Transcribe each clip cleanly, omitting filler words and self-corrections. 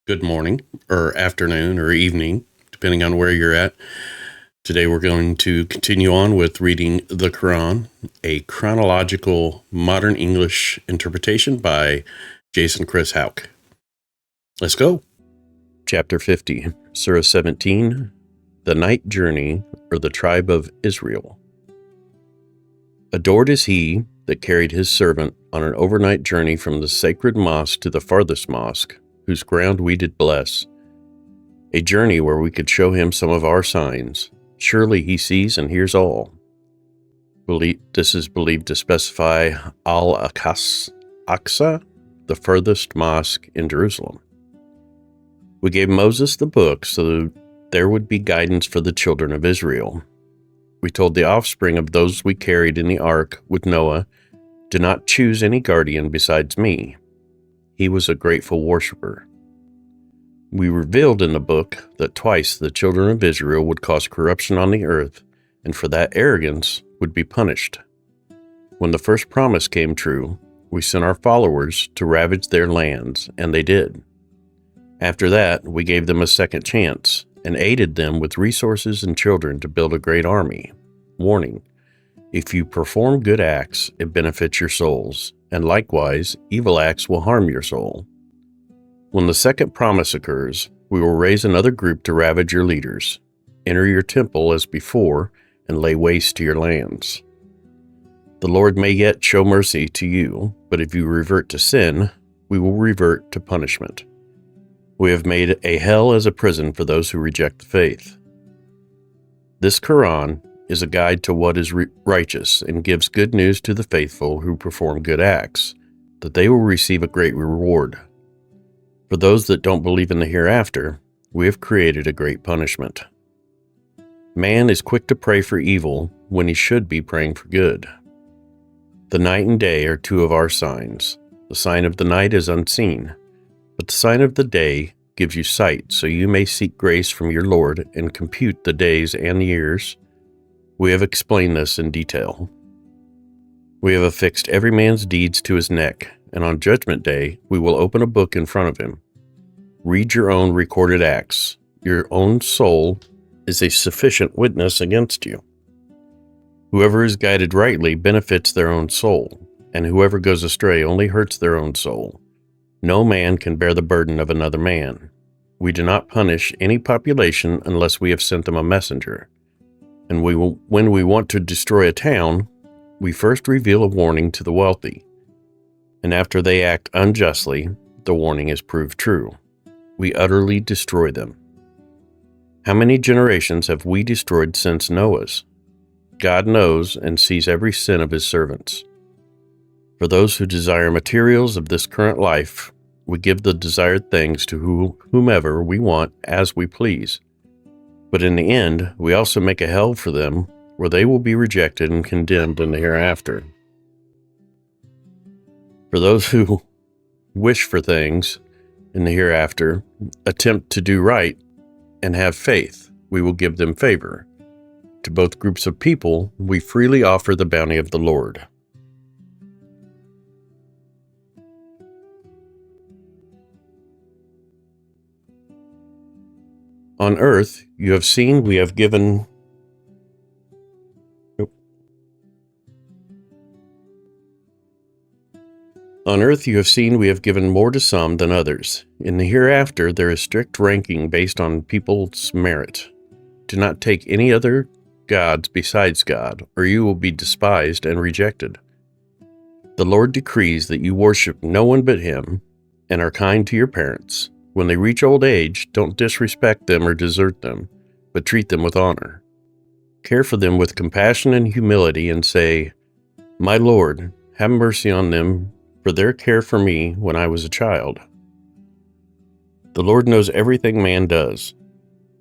Good morning, or afternoon, or evening, depending on where you're at. Today we're going to continue on with reading the Quran, a chronological modern English interpretation by Jason Chris Houck. Let's go. Chapter 50, Surah 17, The Night Journey, or the Tribe of Israel. Adored is he that carried his servant on an overnight journey from the sacred mosque to the farthest mosque, whose ground we did bless, a journey where we could show him some of our signs. Surely he sees and hears all. This is believed to specify Al-Aqsa, the furthest mosque in Jerusalem. We gave Moses the book so there would be guidance for the children of Israel. We told the offspring of those we carried in the ark with Noah, "Do not choose any guardian besides me." He was a grateful worshiper. We revealed in the book that twice the children of Israel would cause corruption on the earth, and for that arrogance would be punished. When the first promise came true, we sent our followers to ravage their lands, and they did. After that, we gave them a second chance, and aided them with resources and children to build a great army. Warning: if you perform good acts, it benefits your souls, and likewise, evil acts will harm your soul. When the second promise occurs, we will raise another group to ravage your leaders. Enter your temple as before, and lay waste to your lands. The Lord may yet show mercy to you, but if you revert to sin, we will revert to punishment. We have made a hell as a prison for those who reject the faith. This Quran is a guide to what is righteous and gives good news to the faithful who perform good acts, that they will receive a great reward. For those that don't believe in the hereafter, we have created a great punishment. Man is quick to pray for evil when he should be praying for good. The night and day are two of our signs. The sign of the night is unseen, but the sign of the day gives you sight, so you may seek grace from your Lord and compute the days and years. We have explained this in detail. We have affixed every man's deeds to his neck, and on Judgment Day we will open a book in front of him. Read your own recorded acts. Your own soul is a sufficient witness against you. Whoever is guided rightly benefits their own soul, and whoever goes astray only hurts their own soul. No man can bear the burden of another man. We do not punish any population unless we have sent them a messenger. And when we want to destroy a town, we first reveal a warning to the wealthy. And after they act unjustly, the warning is proved true. We utterly destroy them. How many generations have we destroyed since Noah's? God knows and sees every sin of his servants. For those who desire materials of this current life, we give the desired things to whomever we want as we please. But in the end, we also make a hell for them, where they will be rejected and condemned in the hereafter. For those who wish for things in the hereafter, attempt to do right, and have faith, we will give them favor. To both groups of people, we freely offer the bounty of the Lord. On earth, you have seen we have given On earth you have seen we have given more to some than others. In the hereafter there is strict ranking based on people's merit. Do not take any other gods besides God, or you will be despised and rejected. The Lord decrees that you worship no one but him, and are kind to your parents. When they reach old age, don't disrespect them or desert them, but treat them with honor. Care for them with compassion and humility, and say, "My Lord, have mercy on them for their care for me when I was a child." The Lord knows everything man does.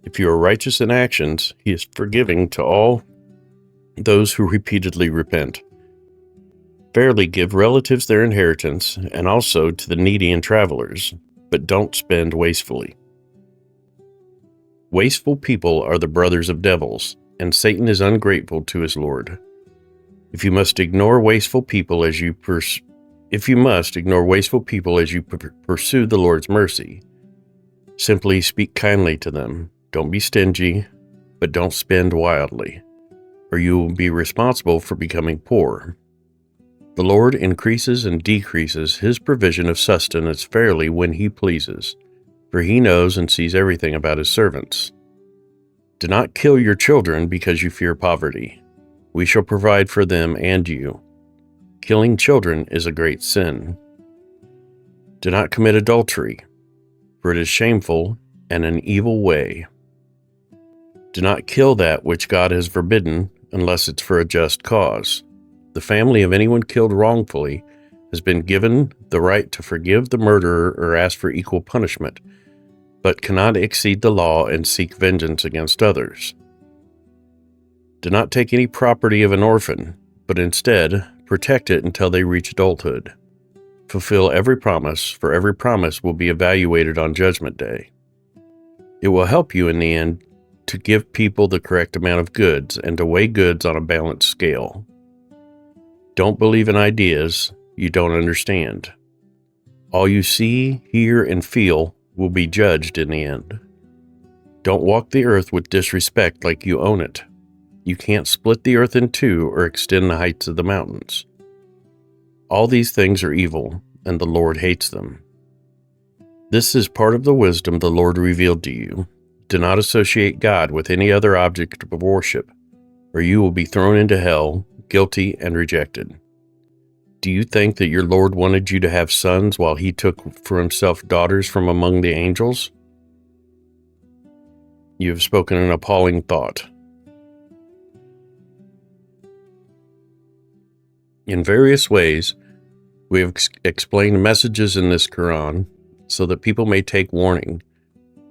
If you are righteous in actions, he is forgiving to all those who repeatedly repent. Fairly give relatives their inheritance, and also to the needy and travelers, but don't spend wastefully. Wasteful people are the brothers of devils, and Satan is ungrateful to his Lord. If you must ignore wasteful people as you pursue the Lord's mercy, Simply speak kindly to them. Don't be stingy, but don't spend wildly, or you will be responsible for becoming poor. The Lord increases and decreases his provision of sustenance fairly when he pleases, for he knows and sees everything about his servants. Do not kill your children because you fear poverty. We shall provide for them and you. Killing children is a great sin. Do not commit adultery, for it is shameful and an evil way. Do not kill that which God has forbidden unless it's for a just cause. The family of anyone killed wrongfully has been given the right to forgive the murderer or ask for equal punishment, but cannot exceed the law and seek vengeance against others. Do not take any property of an orphan, but instead protect it until they reach adulthood. Fulfill every promise, for every promise will be evaluated on Judgment Day. It will help you in the end to give people the correct amount of goods and to weigh goods on a balanced scale. Don't believe in ideas you don't understand. All you see, hear, and feel will be judged in the end. Don't walk the earth with disrespect like you own it. You can't split the earth in two or extend the heights of the mountains. All these things are evil, and the Lord hates them. This is part of the wisdom the Lord revealed to you. Do not associate God with any other object of worship, or you will be thrown into hell, guilty and rejected. Do you think that your Lord wanted you to have sons while he took for himself daughters from among the angels? You have spoken an appalling thought. In various ways, we have explained messages in this Quran so that people may take warning,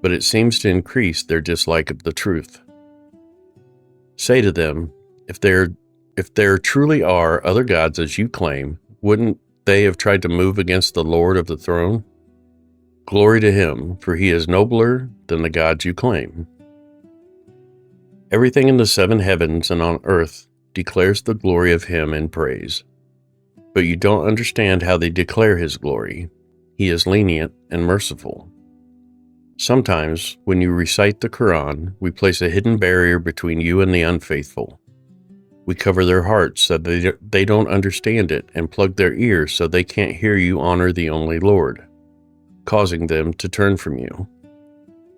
but it seems to increase their dislike of the truth. Say to them, if there truly are other gods as you claim, wouldn't they have tried to move against the Lord of the throne? Glory to him, for he is nobler than the gods you claim. Everything in the seven heavens and on earth declares the glory of him in praise. But you don't understand how they declare his glory. He is lenient and merciful. Sometimes, when you recite the Quran, we place a hidden barrier between you and the unfaithful. We cover their hearts so they don't understand it and plug their ears so they can't hear you honor the only Lord, causing them to turn from you.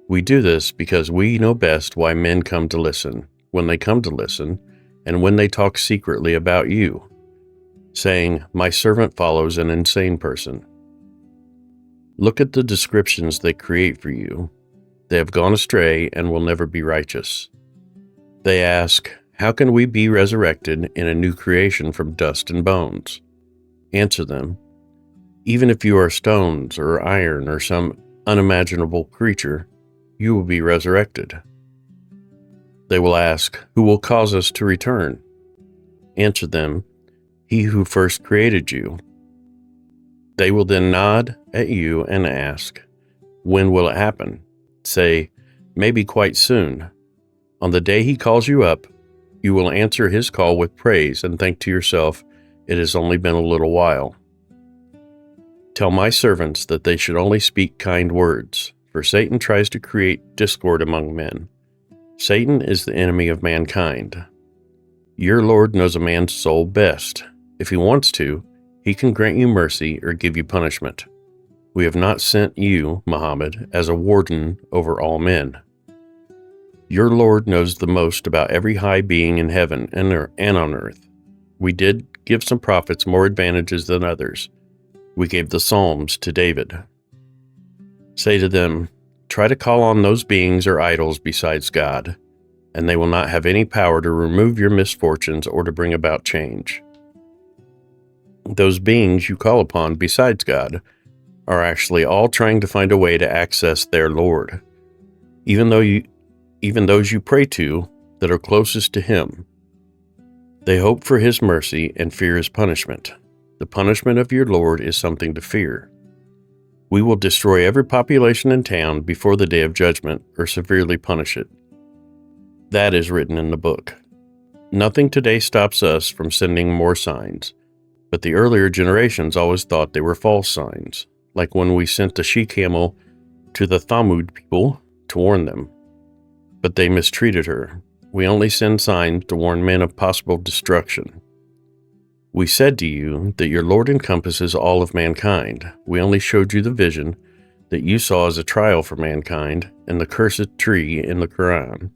We do this because we know best why men come to listen, when they come to listen, and when they talk secretly about you, saying, "My servant follows an insane person." Look at the descriptions they create for you. They have gone astray and will never be righteous. They ask, how can we be resurrected in a new creation from dust and bones? Answer them, even if you are stones or iron or some unimaginable creature, you will be resurrected. They will ask, who will cause us to return? Answer them, he who first created you. They will then nod at you and ask, when will it happen? Say, maybe quite soon. On the day he calls you up, you will answer his call with praise and think to yourself, it has only been a little while. Tell my servants that they should only speak kind words, for Satan tries to create discord among men. Satan is the enemy of mankind. Your Lord knows a man's soul best. If he wants to, he can grant you mercy or give you punishment. We have not sent you, Muhammad, as a warden over all men. Your Lord knows the most about every high being in heaven and on earth. We did give some prophets more advantages than others. We gave the Psalms to David. Say to them, try to call on those beings or idols besides God, and they will not have any power to remove your misfortunes or to bring about change. Those beings you call upon besides God are actually all trying to find a way to access their Lord, even those you pray to that are closest to him. They hope for his mercy and fear his punishment. The punishment of your Lord is something to fear. We will destroy every population in town before the day of judgment or severely punish it. That is written in the book. Nothing today stops us from sending more signs, but the earlier generations always thought they were false signs, like when we sent the she-camel to the Thamud people to warn them, but they mistreated her. We only send signs to warn men of possible destruction. We said to you that your Lord encompasses all of mankind. We only showed you the vision that you saw as a trial for mankind and the cursed tree in the Quran.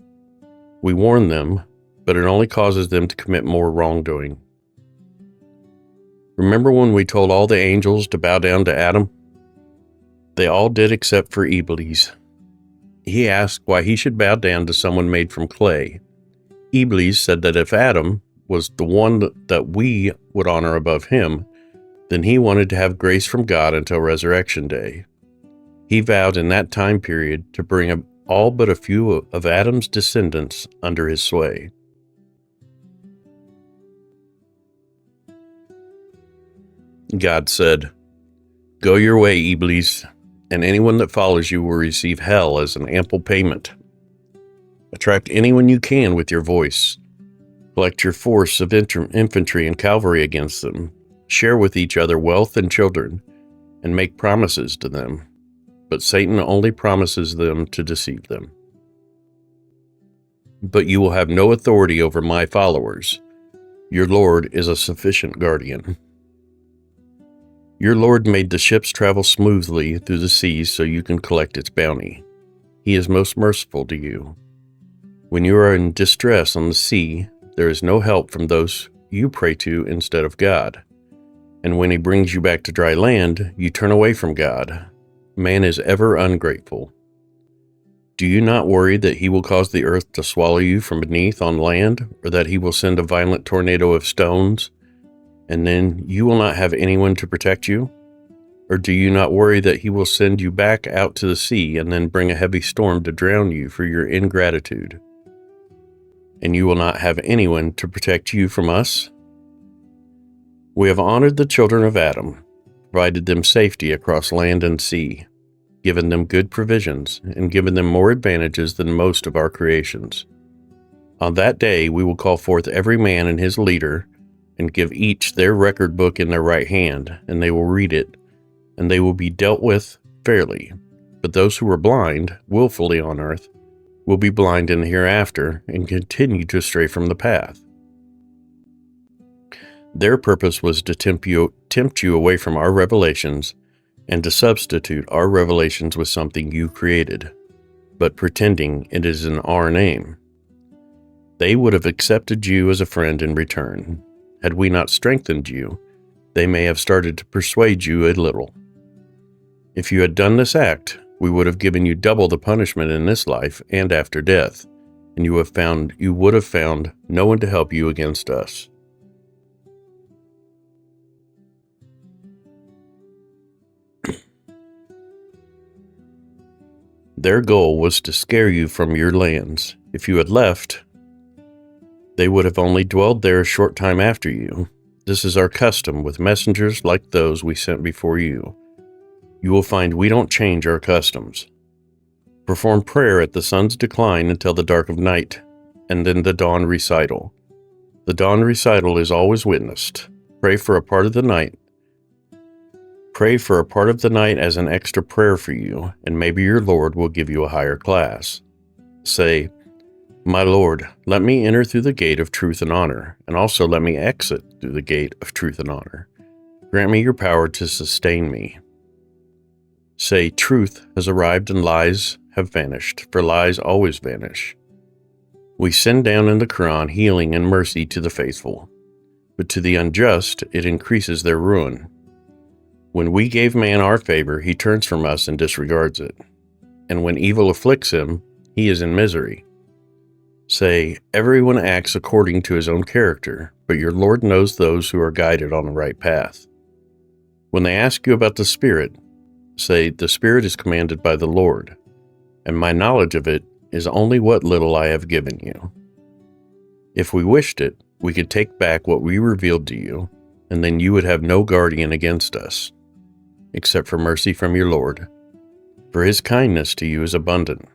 We warned them, but it only causes them to commit more wrongdoing. Remember when we told all the angels to bow down to Adam? They all did except for Iblis. He asked why he should bow down to someone made from clay. Iblis said that if Adam was the one that we would honor above him, then he wanted to have grace from God until resurrection day. He vowed in that time period to bring all but a few of Adam's descendants under his sway. God said, "Go your way, Iblis, and anyone that follows you will receive hell as an ample payment. Attract anyone you can with your voice. Collect your force of infantry and cavalry against them. Share with each other wealth and children, and make promises to them. But Satan only promises them to deceive them. But you will have no authority over my followers. Your Lord is a sufficient guardian. Your Lord made the ships travel smoothly through the seas so you can collect its bounty. He is most merciful to you. When you are in distress on the sea, there is no help from those you pray to instead of God. And when he brings you back to dry land, you turn away from God. Man is ever ungrateful. Do you not worry that he will cause the earth to swallow you from beneath on land, or that he will send a violent tornado of stones, and then you will not have anyone to protect you? Or do you not worry that he will send you back out to the sea and then bring a heavy storm to drown you for your ingratitude? And you will not have anyone to protect you from us? We have honored the children of Adam, provided them safety across land and sea, given them good provisions, and given them more advantages than most of our creations. On that day we will call forth every man and his leader, and give each their record book in their right hand, and they will read it, and they will be dealt with fairly. But those who were blind, willfully on earth, will be blind in the hereafter, and continue to stray from the path. Their purpose was to tempt you away from our revelations, and to substitute our revelations with something you created, but pretending it is in our name. They would have accepted you as a friend in return. Had we not strengthened you, they may have started to persuade you a little. If you had done this act, we would have given you double the punishment in this life and after death, and you would have found no one to help you against us. Their goal was to scare you from your lands. If you had left, they would have only dwelled there a short time after you. This is our custom with messengers like those we sent before you. You will find we don't change our customs. Perform prayer at the sun's decline until the dark of night, and then the dawn recital. The dawn recital is always witnessed. Pray for a part of the night as an extra prayer for you, and maybe your Lord will give you a higher class. Say, "My Lord, let me enter through the gate of truth and honor, and also let me exit through the gate of truth and honor. Grant me your power to sustain me." Say, "Truth has arrived and lies have vanished, for lies always vanish." We send down in the Quran healing and mercy to the faithful, but to the unjust it increases their ruin. When we gave man our favor, he turns from us and disregards it. And when evil afflicts him, he is in misery. Say, "Everyone acts according to his own character, but your Lord knows those who are guided on the right path." When they ask you about the Spirit, say, "The Spirit is commanded by the Lord, and my knowledge of it is only what little I have given you. If we wished it, we could take back what we revealed to you, and then you would have no guardian against us, except for mercy from your Lord, for his kindness to you is abundant."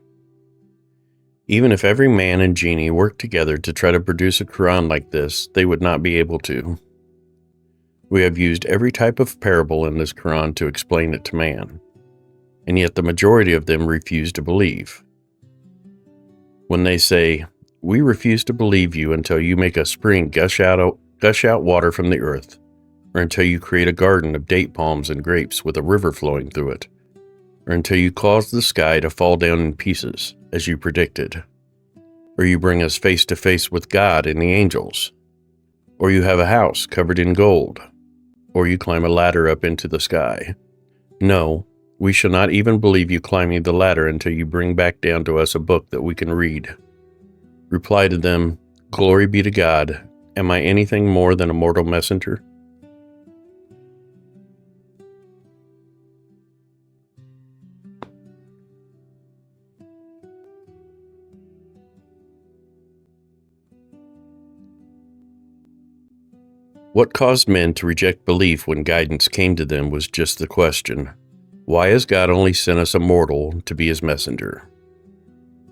Even if every man and genie worked together to try to produce a Quran like this, they would not be able to. We have used every type of parable in this Quran to explain it to man. and yet the majority of them refuse to believe. When they say, "We refuse to believe you until you make a spring gush out water from the earth, or until you create a garden of date palms and grapes with a river flowing through it, or until you cause the sky to fall down in pieces, as you predicted, or you bring us face to face with God and the angels, or you have a house covered in gold, or you climb a ladder up into the sky. No, we shall not even believe you climbing the ladder until you bring back down to us a book that we can read." Reply to them, "Glory be to God. Am I anything more than a mortal messenger?" What caused men to reject belief when guidance came to them was just the question, why has God only sent us a mortal to be his messenger?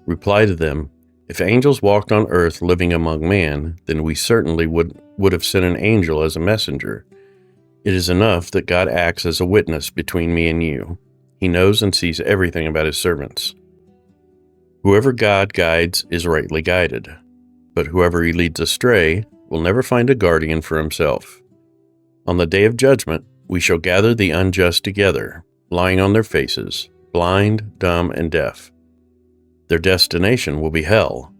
Reply to them, if angels walked on earth living among man, then we certainly would have sent an angel as a messenger. It is enough that God acts as a witness between me and you. He knows and sees everything about his servants. Whoever God guides is rightly guided, but whoever he leads astray will never find a guardian for himself. On the day of judgment, we shall gather the unjust together, lying on their faces, blind, dumb, and deaf. Their destination will be hell,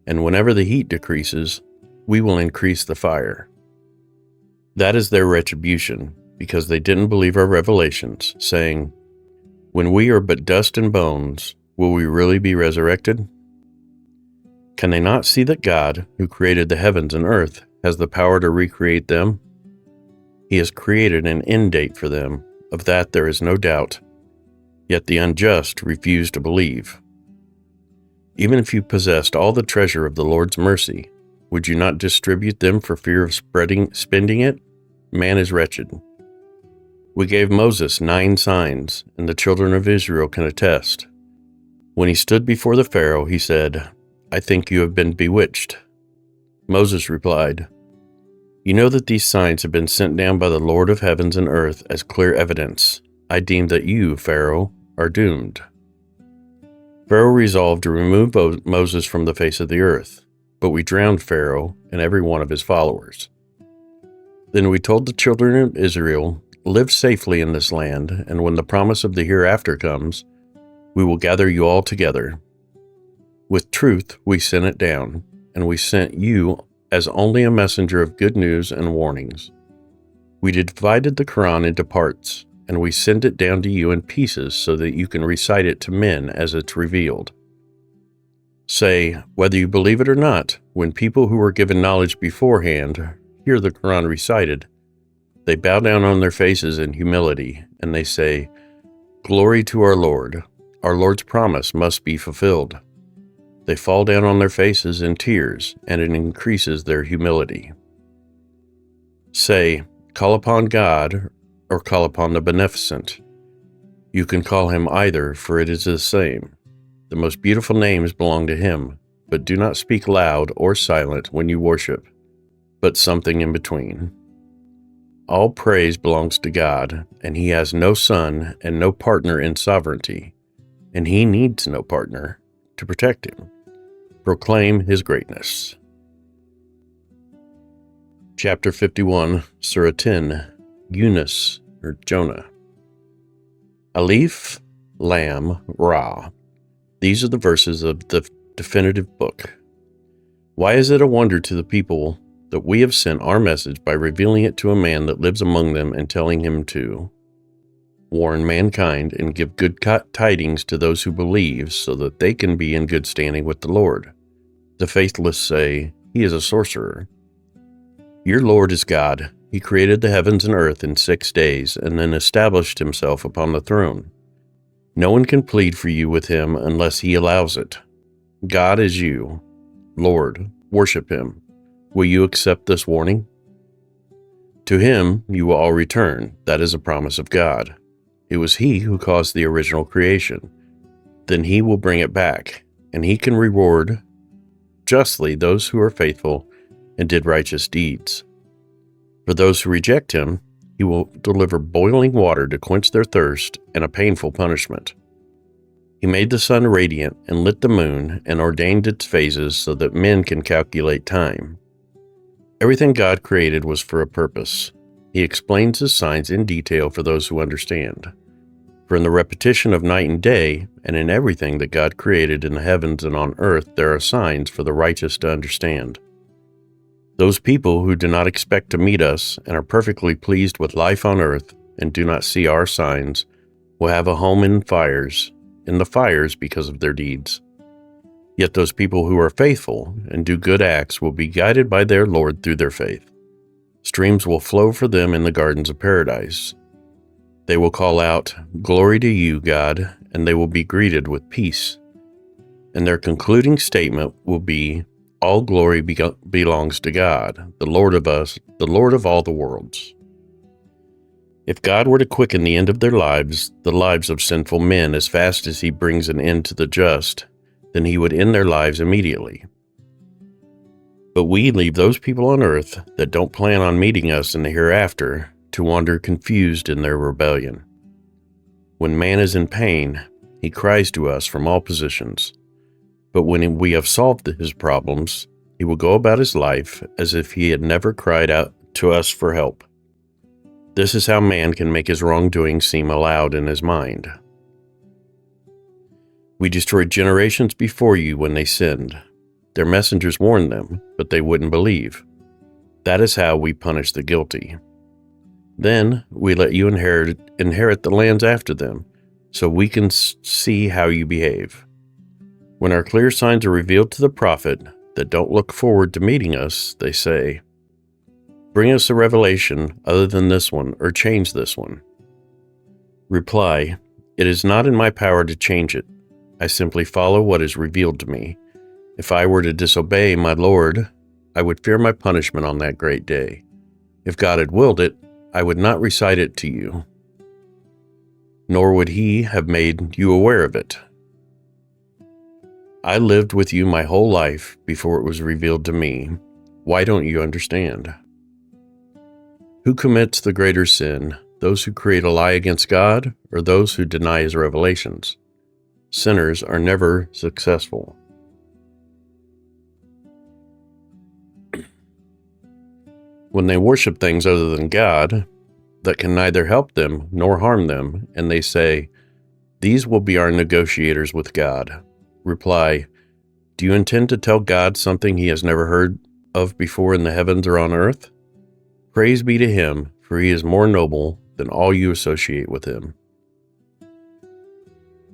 and whenever the heat decreases, we will increase the fire. That is their retribution, because they didn't believe our revelations, saying, "When we are but dust and bones, will we really be resurrected?" Can they not see that God, who created the heavens and earth, has the power to recreate them? He has created an end date for them, of that there is no doubt. Yet the unjust refuse to believe. Even if you possessed all the treasure of the Lord's mercy, would you not distribute them for fear of spending it? Man is wretched. We gave Moses 9 signs, and the children of Israel can attest. When he stood before the Pharaoh, he said, "I think you have been bewitched." Moses replied, "You know that these signs have been sent down by the Lord of heavens and earth as clear evidence. I deem that you, Pharaoh, are doomed." Pharaoh resolved to remove Moses from the face of the earth, but we drowned Pharaoh and every one of his followers. Then we told the children of Israel, "Live safely in this land, and when the promise of the hereafter comes, we will gather you all together." With truth we sent it down, and we sent you as only a messenger of good news and warnings. We divided the Quran into parts, and we sent it down to you in pieces so that you can recite it to men as it's revealed. Say, whether you believe it or not, when people who were given knowledge beforehand hear the Quran recited, they bow down on their faces in humility, and they say, "Glory to our Lord. Our Lord's promise must be fulfilled." They fall down on their faces in tears, and it increases their humility. Say, call upon God, or call upon the Beneficent. You can call him either, for it is the same. The most beautiful names belong to him, but do not speak loud or silent when you worship, but something in between. All praise belongs to God, and he has no son and no partner in sovereignty, and he needs no partner to protect him. Proclaim his greatness. Chapter 51, Surah 10, Yunus, or Jonah. Alif, Lam, Ra. These are the verses of the definitive book. Why is it a wonder to the people that we have sent our message by revealing it to a man that lives among them and telling him to warn mankind and give good tidings to those who believe so that they can be in good standing with the Lord? The faithless say, "He is a sorcerer." Your Lord is God. He created the heavens and earth in 6 days and then established himself upon the throne. No one can plead for you with him unless he allows it. God is you. Lord, worship him. Will you accept this warning? To him you will all return. That is a promise of God. It was he who caused the original creation. Then he will bring it back, and he can reward justly those who are faithful and did righteous deeds. For those who reject him, He will deliver boiling water to quench their thirst and a painful punishment. He made the sun radiant and lit the moon and ordained its phases so that men can calculate time. Everything God created was for a purpose. He explains his signs in detail for those who understand. For in the repetition of night and day, and in everything that God created in the heavens and on earth, there are signs for the righteous to understand. Those people who do not expect to meet us and are perfectly pleased with life on earth and do not see our signs will have a home in the fires because of their deeds. Yet those people who are faithful and do good acts will be guided by their Lord through their faith. Streams will flow for them in the gardens of paradise. They will call out, "Glory to you, God," and they will be greeted with peace. And their concluding statement will be, "All glory belongs to God, the Lord of us, the Lord of all the worlds." If God were to quicken the end of their lives, the lives of sinful men, as fast as he brings an end to the just, then he would end their lives immediately. But we leave those people on earth that don't plan on meeting us in the hereafter to wander confused in their rebellion. When man is in pain, he cries to us from all positions. But when we have solved his problems, he will go about his life as if he had never cried out to us for help. This is how man can make his wrongdoing seem allowed in his mind. We destroyed generations before you when they sinned. Their messengers warned them, but they wouldn't believe. That is how we punish the guilty. Then we let you inherit the lands after them, so we can see how you behave. When our clear signs are revealed to the prophet that don't look forward to meeting us, they say, "Bring us a revelation other than this one, or change this one." Reply, "It is not in my power to change it. I simply follow what is revealed to me. If I were to disobey my Lord, I would fear my punishment on that great day. If God had willed it, I would not recite it to you, nor would he have made you aware of it. I lived with you my whole life before it was revealed to me. Why don't you understand? Who commits the greater sin, those who create a lie against God, or those who deny his revelations? Sinners are never successful. When they worship things other than God, that can neither help them nor harm them, and they say, "These will be our negotiators with God." Reply, "Do you intend to tell God something he has never heard of before in the heavens or on earth? Praise be to him, for he is more noble than all you associate with him."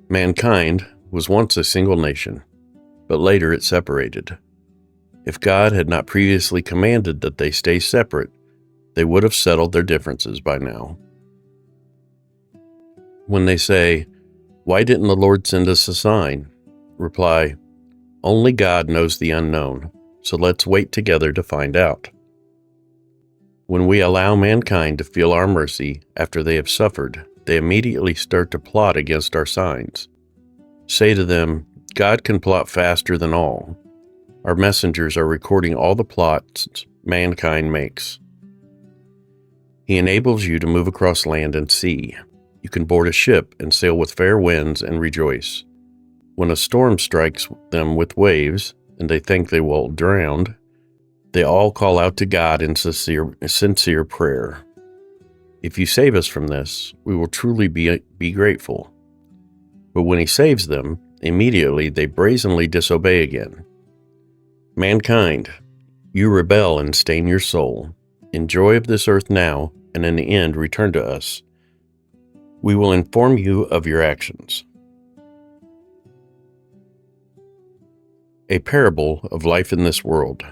Mankind was once a single nation, but later it separated. If God had not previously commanded that they stay separate, they would have settled their differences by now. When they say, "Why didn't the Lord send us a sign?" Reply, "Only God knows the unknown, so let's wait together to find out." When we allow mankind to feel our mercy after they have suffered, they immediately start to plot against our signs. Say to them, "God can plot faster than all. Our messengers are recording all the plots mankind makes." He enables you to move across land and sea. You can board a ship and sail with fair winds and rejoice. When a storm strikes them with waves, and they think they will drown, they all call out to God in sincere prayer. If you save us from this, we will truly be grateful. But when he saves them, immediately they brazenly disobey again. Mankind, you rebel and stain your soul. Enjoy of this earth now, and in the end return to us. We will inform you of your actions. A parable of life in this world.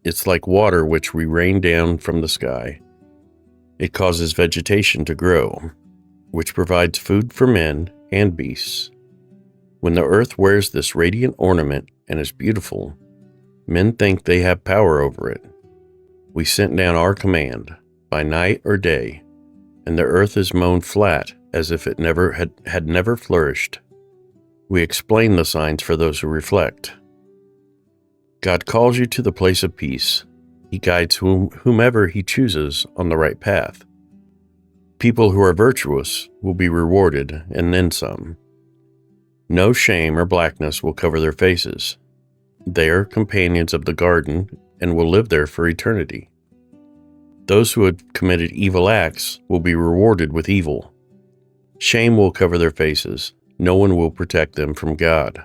It's like water which we rain down from the sky. It causes vegetation to grow, which provides food for men and beasts. When the earth wears this radiant ornament and is beautiful, men think they have power over it. We sent down our command, by night or day, and the earth is mown flat as if it had never flourished. We explain the signs for those who reflect. God calls you to the place of peace. He guides whomever he chooses on the right path. People who are virtuous will be rewarded, and then some. No shame or blackness will cover their faces. They are companions of the garden and will live there for eternity. Those who have committed evil acts will be rewarded with evil. Shame will cover their faces. No one will protect them from God.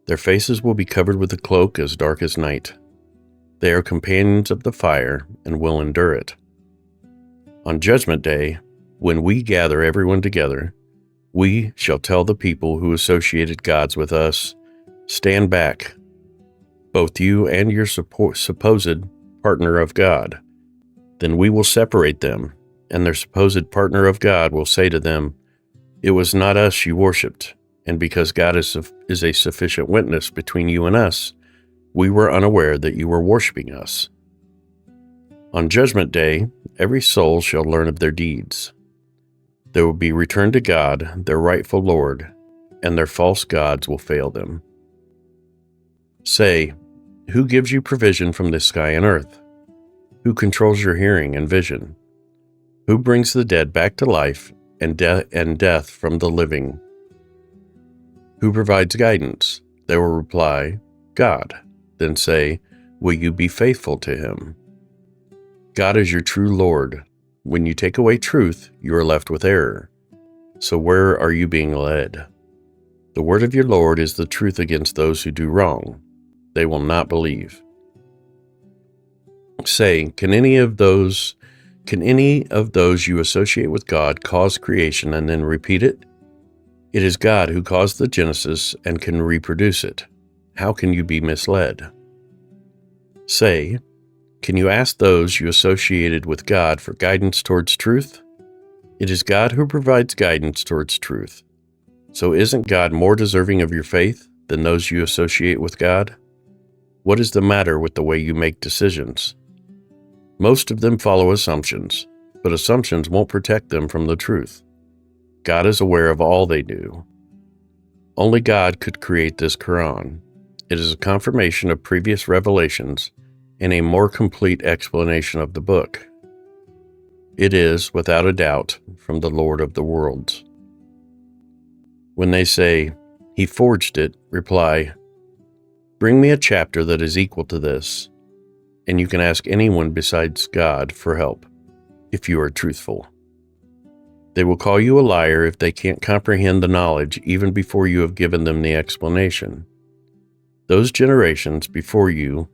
Their faces will be covered with a cloak as dark as night. They are companions of the fire and will endure it. On Judgment Day, when we gather everyone together, we shall tell the people who associated gods with us, "Stand back, both you and your supposed partner of God." Then we will separate them, and their supposed partner of God will say to them, "It was not us you worshipped, and because God is a sufficient witness between you and us, we were unaware that you were worshiping us." On Judgment Day, every soul shall learn of their deeds. They will be returned to God, their rightful Lord, and their false gods will fail them. Say, who gives you provision from the sky and earth? Who controls your hearing and vision? Who brings the dead back to life and death from the living? Who provides guidance? They will reply, God. Then say, will you be faithful to him? God is your true Lord. When you take away truth, you are left with error. So where are you being led? The word of your Lord is the truth against those who do wrong. They will not believe. Say, can any of those you associate with God cause creation and then repeat it? It is God who caused the Genesis and can reproduce it. How can you be misled? Say, can you ask those you associated with God for guidance towards truth? It is God who provides guidance towards truth. So isn't God more deserving of your faith than those you associate with God? What is the matter with the way you make decisions? Most of them follow assumptions, but assumptions won't protect them from the truth. God is aware of all they do. Only God could create this Quran. It is a confirmation of previous revelations and a more complete explanation of the book. It is, without a doubt, from the Lord of the worlds. When they say, he forged it, reply, bring me a chapter that is equal to this, and you can ask anyone besides God for help, if you are truthful. They will call you a liar if they can't comprehend the knowledge even before you have given them the explanation. Those generations before you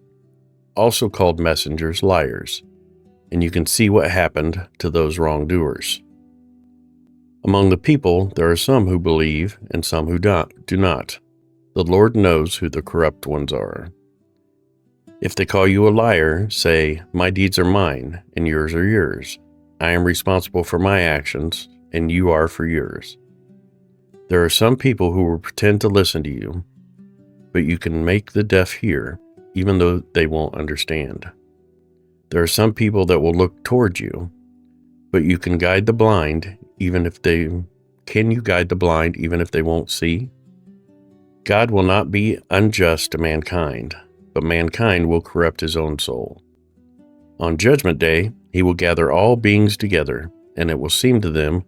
also called messengers liars, and you can see what happened to those wrongdoers. Among the people, there are some who believe and some who do not. The Lord knows who the corrupt ones are. If they call you a liar, say, my deeds are mine, and yours are yours. I am responsible for my actions, and you are for yours. There are some people who will pretend to listen to you, but you can make the deaf hear, even though they won't understand. There are some people that will look toward you, but you can guide the blind, even if they won't see? God will not be unjust to mankind, but mankind will corrupt his own soul. On Judgment Day, he will gather all beings together, and it will seem to them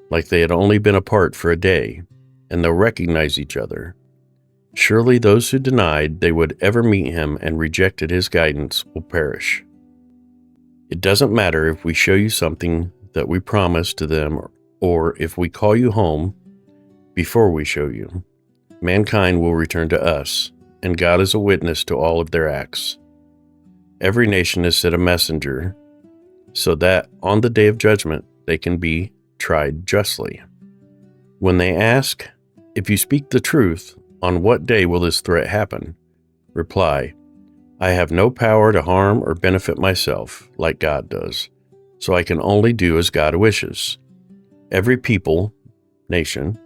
like they had only been apart for a day, and they'll recognize each other. Surely those who denied they would ever meet him and rejected his guidance will perish. It doesn't matter if we show you something that we promised to them, or if we call you home before we show you. Mankind will return to us, and God is a witness to all of their acts. Every nation has sent a messenger, so that on the day of judgment they can be tried justly. When they ask, if you speak the truth, on what day will this threat happen? Reply, I have no power to harm or benefit myself like God does, so I can only do as God wishes. Every people, nation,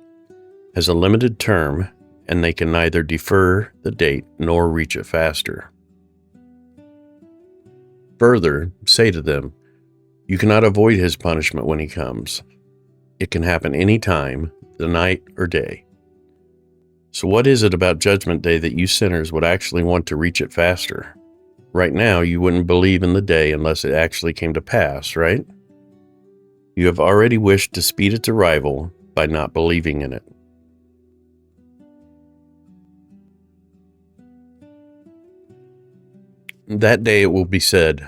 has a limited term, and they can neither defer the date nor reach it faster. Further, say to them, you cannot avoid his punishment when he comes. It can happen any time, the night or day. So what is it about Judgment Day that you sinners would actually want to reach it faster? Right now, you wouldn't believe in the day unless it actually came to pass, right? You have already wished to speed its arrival by not believing in it. That day it will be said,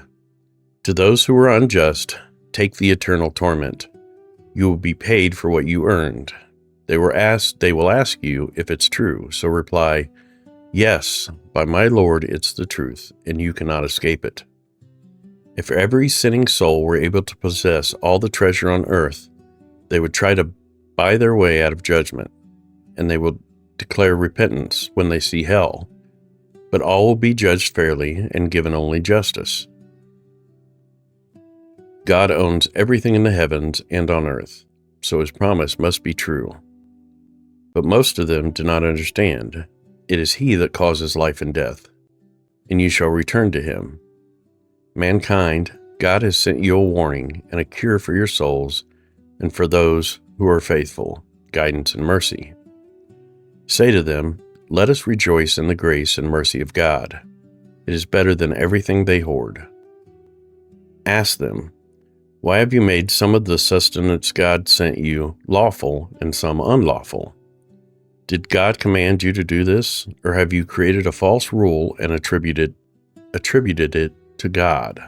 to those who are unjust, take the eternal torment. You will be paid for what you earned. They will ask you if it's true, so reply, yes, by my Lord it's the truth, and you cannot escape it. If every sinning soul were able to possess all the treasure on earth, they would try to buy their way out of judgment, and they will declare repentance when they see hell. But all will be judged fairly and given only justice. God owns everything in the heavens and on earth, so his promise must be true. But most of them do not understand. It is he that causes life and death, and you shall return to him. Mankind, God has sent you a warning and a cure for your souls and for those who are faithful, guidance and mercy. Say to them, let us rejoice in the grace and mercy of God. It is better than everything they hoard. Ask them, why have you made some of the sustenance God sent you lawful and some unlawful? Did God command you to do this, or have you created a false rule and attributed it to God?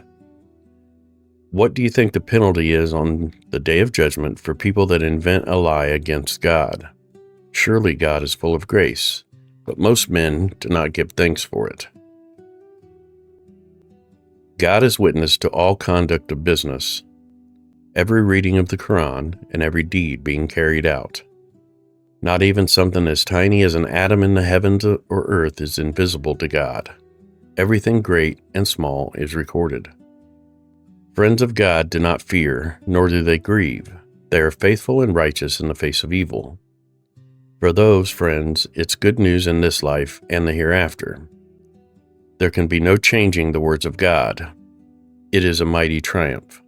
What do you think the penalty is on the day of judgment for people that invent a lie against God? Surely God is full of grace, but most men do not give thanks for it. God is witness to all conduct of business, every reading of the Quran, and every deed being carried out. Not even something as tiny as an atom in the heavens or earth is invisible to God. Everything great and small is recorded. Friends of God do not fear, nor do they grieve. They are faithful and righteous in the face of evil. For those friends, it's good news in this life and the hereafter. There can be no changing the words of God. It is a mighty triumph.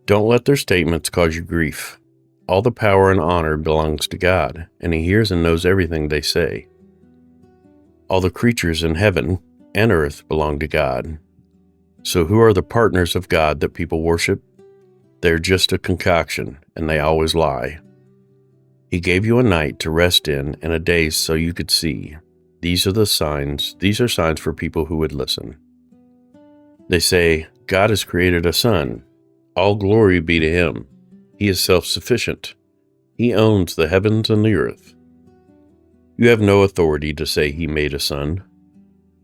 Don't let their statements cause you grief. All the power and honor belongs to God, and he hears and knows everything they say. All the creatures in heaven and earth belong to God. So who are the partners of God that people worship? They're just a concoction, and they always lie. He gave you a night to rest in and a day so you could see. These are signs for people who would listen. They say, God has created a son. All glory be to him. He is self-sufficient. He owns the heavens and the earth. You have no authority to say he made a son.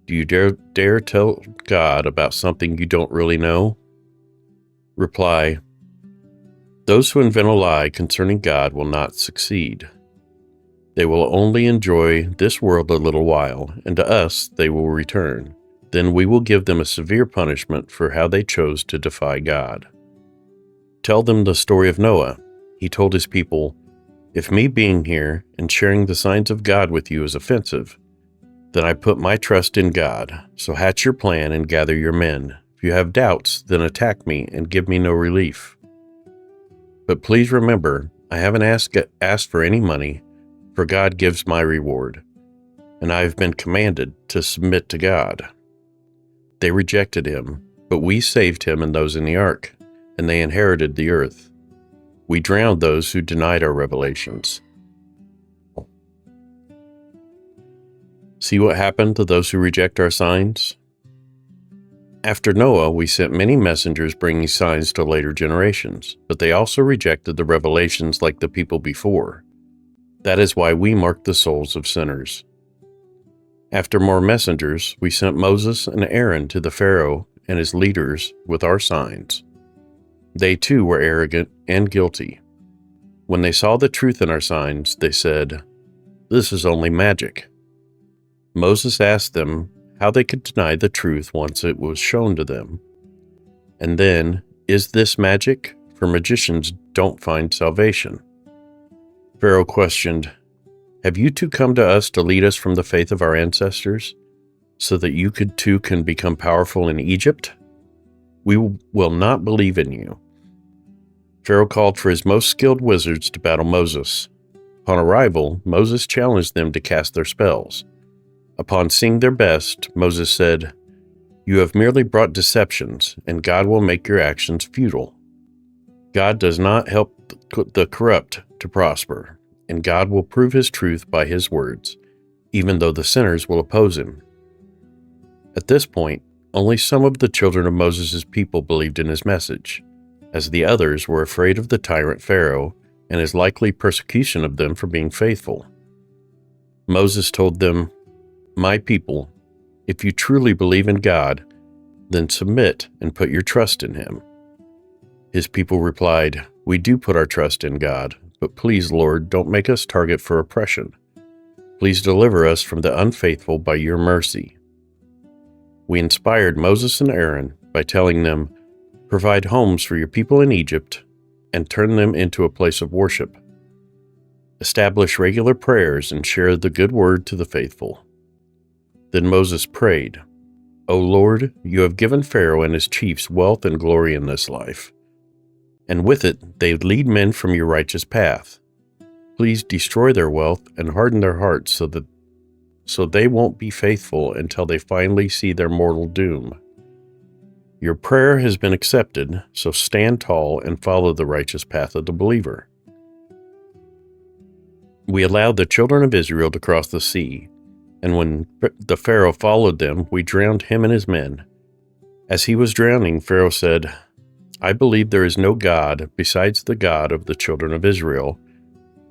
Do you dare tell God about something you don't really know? Reply, those who invent a lie concerning God will not succeed. They will only enjoy this world a little while, and to us they will return. Then we will give them a severe punishment for how they chose to defy God. Tell them the story of Noah. He told his people, if me being here and sharing the signs of God with you is offensive, then I put my trust in God. So hatch your plan and gather your men. If you have doubts, then attack me and give me no relief. But please remember, I haven't asked for any money, for God gives my reward, and I have been commanded to submit to God. They rejected him, but we saved him and those in the ark, and they inherited the earth. We drowned those who denied our revelations. See what happened to those who reject our signs? After Noah, we sent many messengers bringing signs to later generations, but they also rejected the revelations like the people before. That is why we mark the souls of sinners. After more messengers, we sent Moses and Aaron to the Pharaoh and his leaders with our signs. They too were arrogant and guilty. When they saw the truth in our signs, they said, "This is only magic." Moses asked them how they could deny the truth once it was shown to them. And then, is this magic? For magicians don't find salvation. Pharaoh questioned, "Have you two come to us to lead us from the faith of our ancestors, so that you too can become powerful in Egypt? We will not believe in you." Pharaoh called for his most skilled wizards to battle Moses. Upon arrival, Moses challenged them to cast their spells. Upon seeing their best, Moses said, "You have merely brought deceptions, and God will make your actions futile." God does not help the corrupt to prosper, and God will prove his truth by his words, even though the sinners will oppose him. At this point, only some of the children of Moses' people believed in his message, as the others were afraid of the tyrant Pharaoh and his likely persecution of them for being faithful. Moses told them, "My people, if you truly believe in God, then submit and put your trust in him." His people replied, "We do put our trust in God, but please, Lord, don't make us target for oppression. Please deliver us from the unfaithful by your mercy." We inspired Moses and Aaron by telling them, "Provide homes for your people in Egypt and turn them into a place of worship. Establish regular prayers and share the good word to the faithful." Then Moses prayed, "O Lord, you have given Pharaoh and his chiefs wealth and glory in this life, and with it they lead men from your righteous path. Please destroy their wealth and harden their hearts so they won't be faithful until they finally see their mortal doom. Your prayer has been accepted, so stand tall and follow the righteous path of the believer." We allowed the children of Israel to cross the sea, and when the Pharaoh followed them, we drowned him and his men. As he was drowning, Pharaoh said, "I believe there is no God besides the God of the children of Israel,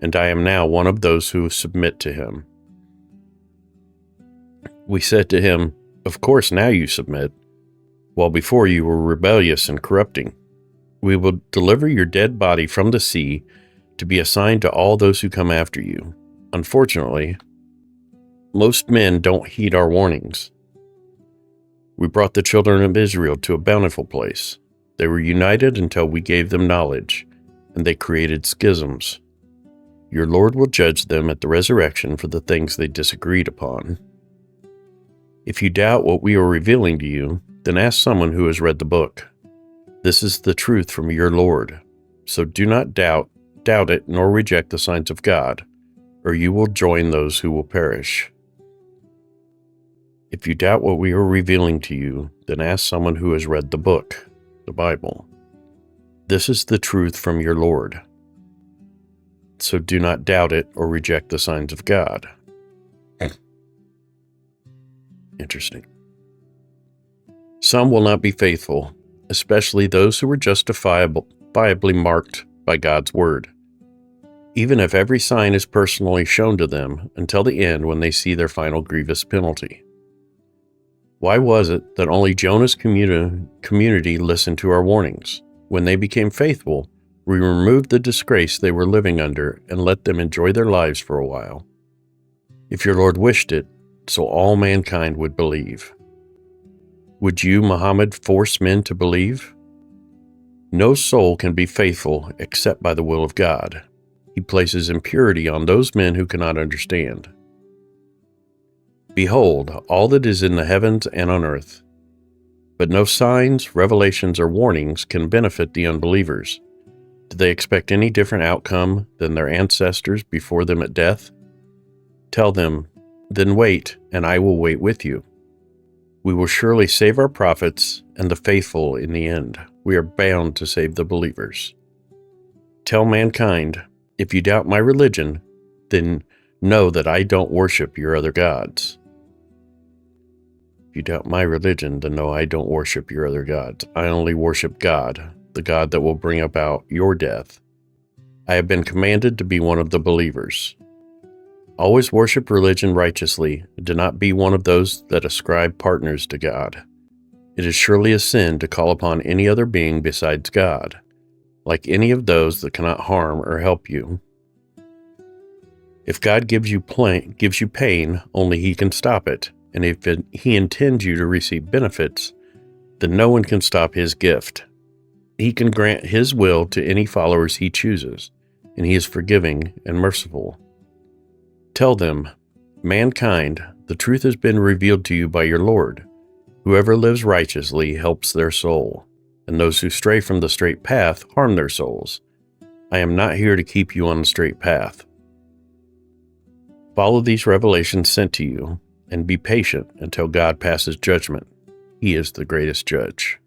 and I am now one of those who submit to him." We said to him, "Of course now you submit, while before you were rebellious and corrupting. We will deliver your dead body from the sea to be assigned to all those who come after you. Unfortunately, most men don't heed our warnings." We brought the children of Israel to a bountiful place. They were united until we gave them knowledge, and they created schisms. Your Lord will judge them at the resurrection for the things they disagreed upon. If you doubt what we are revealing to you, then ask someone who has read the book. This is the truth from your Lord. So do not doubt it, nor reject the signs of God, or you will join those who will perish. If you doubt what we are revealing to you, then ask someone who has read the book, the Bible. This is the truth from your Lord. So do not doubt it or reject the signs of God. Interesting. Some will not be faithful, especially those who were justifiably marked by God's word, even if every sign is personally shown to them until the end when they see their final grievous penalty. Why was it that only Jonah's community listened to our warnings? When they became faithful, we removed the disgrace they were living under and let them enjoy their lives for a while. If your Lord wished it, so all mankind would believe. Would you, Muhammad, force men to believe? No soul can be faithful except by the will of God. He places impurity on those men who cannot understand. Behold, all that is in the heavens and on earth. But no signs, revelations, or warnings can benefit the unbelievers. Do they expect any different outcome than their ancestors before them at death? Tell them, then wait, and I will wait with you. We will surely save our prophets and the faithful in the end. We are bound to save the believers. Tell mankind, if you doubt my religion, then know that I don't worship your other gods. If you doubt my religion, then know I don't worship your other gods. I only worship God, the God that will bring about your death. I have been commanded to be one of the believers. Always worship religion righteously, and do not be one of those that ascribe partners to God. It is surely a sin to call upon any other being besides God, like any of those that cannot harm or help you. If God gives you pain, only He can stop it, and if He intends you to receive benefits, then no one can stop His gift. He can grant His will to any followers He chooses, and He is forgiving and merciful. Tell them, mankind, the truth has been revealed to you by your Lord. Whoever lives righteously helps their soul, and those who stray from the straight path harm their souls. I am not here to keep you on the straight path. Follow these revelations sent to you, and be patient until God passes judgment. He is the greatest judge.